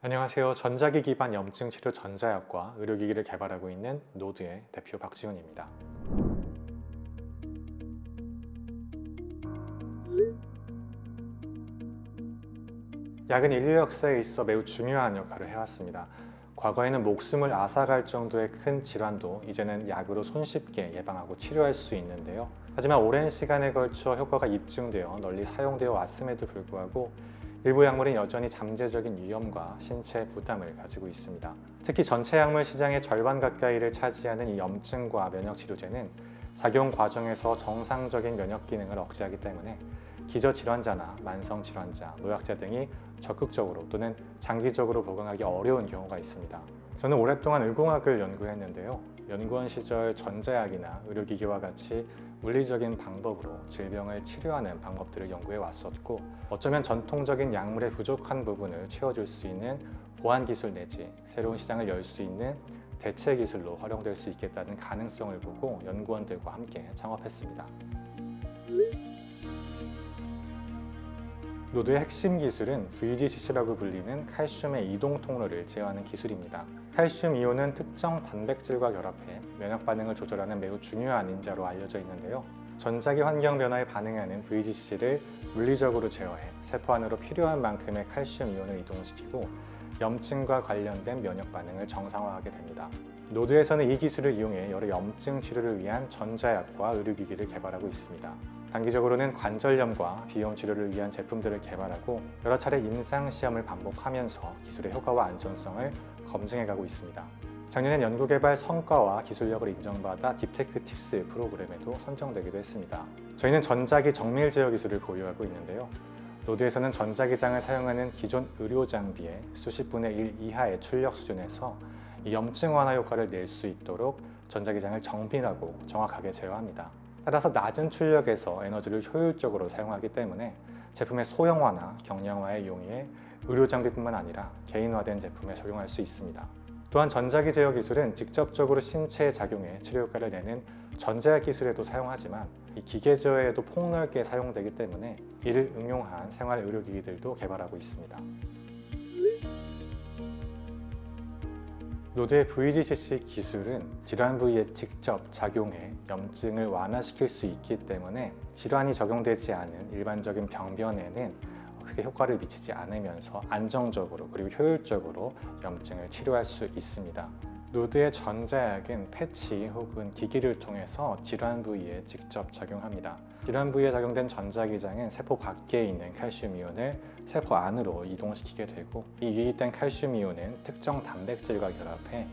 안녕하세요. 전자기 기반 염증 치료 전자약과 의료기기를 개발하고 있는 노드의 대표 박지훈입니다. 약은 인류 역사에 있어 매우 중요한 역할을 해왔습니다. 과거에는 목숨을 앗아갈 정도의 큰 질환도 이제는 약으로 손쉽게 예방하고 치료할 수 있는데요. 하지만 오랜 시간에 걸쳐 효과가 입증되어 널리 사용되어 왔음에도 불구하고 일부 약물은 여전히 잠재적인 위험과 신체 부담을 가지고 있습니다. 특히 전체 약물 시장의 절반 가까이를 차지하는 이 염증과 면역치료제는 작용 과정에서 정상적인 면역 기능을 억제하기 때문에 기저질환자나 만성질환자, 노약자 등이 적극적으로 또는 장기적으로 복용하기 어려운 경우가 있습니다. 저는 오랫동안 의공학을 연구했는데요. 연구원 시절 전자약이나 의료기기와 같이 물리적인 방법으로 질병을 치료하는 방법들을 연구해 왔었고, 어쩌면 전통적인 약물의 부족한 부분을 채워줄 수 있는 보완 기술 내지 새로운 시장을 열 수 있는 대체 기술로 활용될 수 있겠다는 가능성을 보고 연구원들과 함께 창업했습니다. 노드의 핵심 기술은 VGCC라고 불리는 칼슘의 이동 통로를 제어하는 기술입니다. 칼슘 이온은 특정 단백질과 결합해 면역 반응을 조절하는 매우 중요한 인자로 알려져 있는데요. 전자기 환경 변화에 반응하는 VGCC를 물리적으로 제어해 세포 안으로 필요한 만큼의 칼슘 이온을 이동시키고 염증과 관련된 면역 반응을 정상화하게 됩니다. 노드에서는 이 기술을 이용해 여러 염증 치료를 위한 전자약과 의료기기를 개발하고 있습니다. 단기적으로는 관절염과 비염 치료를 위한 제품들을 개발하고 여러 차례 임상시험을 반복하면서 기술의 효과와 안전성을 검증해가고 있습니다. 작년엔 연구개발 성과와 기술력을 인정받아 딥테크 팁스 프로그램에도 선정되기도 했습니다. 저희는 전자기 정밀 제어 기술을 보유하고 있는데요. 노드에서는 전자기장을 사용하는 기존 의료 장비의 수십 분의 1 이하의 출력 수준에서 이 염증 완화 효과를 낼 수 있도록 전자기장을 정밀하고 정확하게 제어합니다. 따라서 낮은 출력에서 에너지를 효율적으로 사용하기 때문에 제품의 소형화나 경량화에 용이해 의료 장비뿐만 아니라 개인화된 제품에 적용할 수 있습니다. 또한 전자기 제어 기술은 직접적으로 신체에 작용해 치료 효과를 내는 전자약 기술에도 사용하지만 이 기계 제어에도 폭넓게 사용되기 때문에 이를 응용한 생활 의료기기들도 개발하고 있습니다. 노드의 VGCC 기술은 질환 부위에 직접 작용해 염증을 완화시킬 수 있기 때문에 질환이 적용되지 않은 일반적인 병변에는 크게 효과를 미치지 않으면서 안정적으로 그리고 효율적으로 염증을 치료할 수 있습니다. 노드의 전자약은 패치 혹은 기기를 통해서 질환 부위에 직접 작용합니다. 질환 부위에 적용된 전자기장은 세포 밖에 있는 칼슘 이온을 세포 안으로 이동시키게 되고, 이 유입된 칼슘 이온은 특정 단백질과 결합해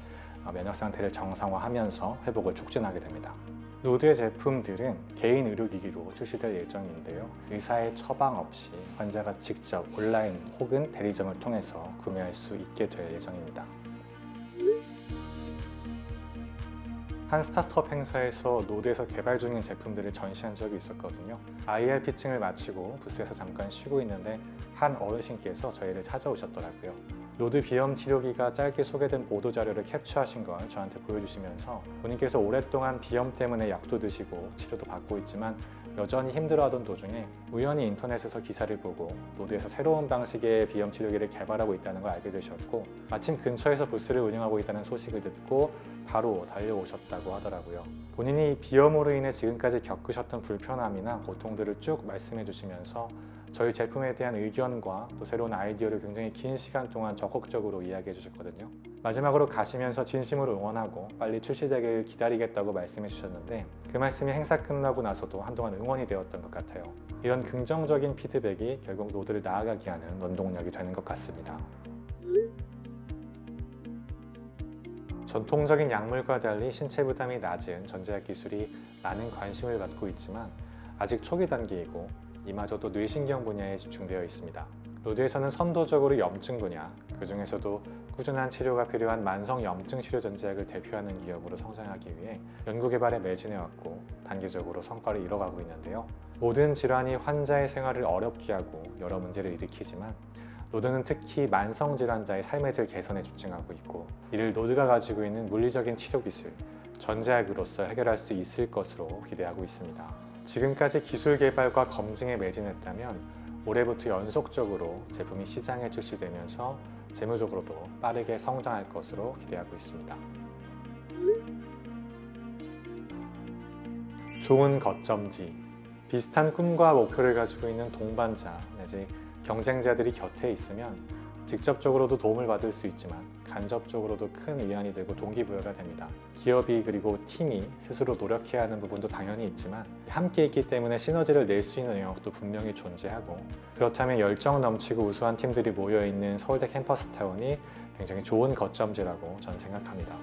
면역 상태를 정상화하면서 회복을 촉진하게 됩니다. 노드의 제품들은 개인 의료기기로 출시될 예정인데요. 의사의 처방 없이 환자가 직접 온라인 혹은 대리점을 통해서 구매할 수 있게 될 예정입니다. 한 스타트업 행사에서 노드에서 개발 중인 제품들을 전시한 적이 있었거든요. IR 피칭을 마치고 부스에서 잠깐 쉬고 있는데 한 어르신께서 저희를 찾아오셨더라고요. 노드 비염 치료기가 짧게 소개된 보도자료를 캡처하신 걸 저한테 보여주시면서 본인께서 오랫동안 비염 때문에 약도 드시고 치료도 받고 있지만 여전히 힘들어하던 도중에 우연히 인터넷에서 기사를 보고 노드에서 새로운 방식의 비염 치료기를 개발하고 있다는 걸 알게 되셨고, 마침 근처에서 부스를 운영하고 있다는 소식을 듣고 바로 달려오셨다고 하더라고요. 본인이 비염으로 인해 지금까지 겪으셨던 불편함이나 고통들을 쭉 말씀해 주시면서 저희 제품에 대한 의견과 또 새로운 아이디어를 굉장히 긴 시간 동안 적극적으로 이야기해 주셨거든요. 마지막으로 가시면서 진심으로 응원하고 빨리 출시되길 기다리겠다고 말씀해 주셨는데, 그 말씀이 행사 끝나고 나서도 한동안 응원이 되었던 것 같아요. 이런 긍정적인 피드백이 결국 노드를 나아가게 하는 원동력이 되는 것 같습니다. 전통적인 약물과 달리 신체 부담이 낮은 전자약 기술이 많은 관심을 받고 있지만 아직 초기 단계이고 이마저도 뇌신경 분야에 집중되어 있습니다. 노드에서는 선도적으로 염증 분야, 그 중에서도 꾸준한 치료가 필요한 만성 염증 치료 전자약을 대표하는 기업으로 성장하기 위해 연구개발에 매진해왔고 단계적으로 성과를 이뤄가고 있는데요. 모든 질환이 환자의 생활을 어렵게 하고 여러 문제를 일으키지만 노드는 특히 만성 질환자의 삶의 질 개선에 집중하고 있고, 이를 노드가 가지고 있는 물리적인 치료 기술, 전자약으로서 해결할 수 있을 것으로 기대하고 있습니다. 지금까지 기술 개발과 검증에 매진했다면 올해부터 연속적으로 제품이 시장에 출시되면서 재무적으로도 빠르게 성장할 것으로 기대하고 있습니다. 좋은 거점지. 비슷한 꿈과 목표를 가지고 있는 동반자 내지 경쟁자들이 곁에 있으면 직접적으로도 도움을 받을 수 있지만 간접적으로도 큰 위안이 되고 동기부여가 됩니다. 기업이 그리고 팀이 스스로 노력해야 하는 부분도 당연히 있지만 함께 있기 때문에 시너지를 낼 수 있는 영역도 분명히 존재하고, 그렇다면 열정 넘치고 우수한 팀들이 모여있는 서울대 캠퍼스타운이 굉장히 좋은 거점지라고 저는 생각합니다.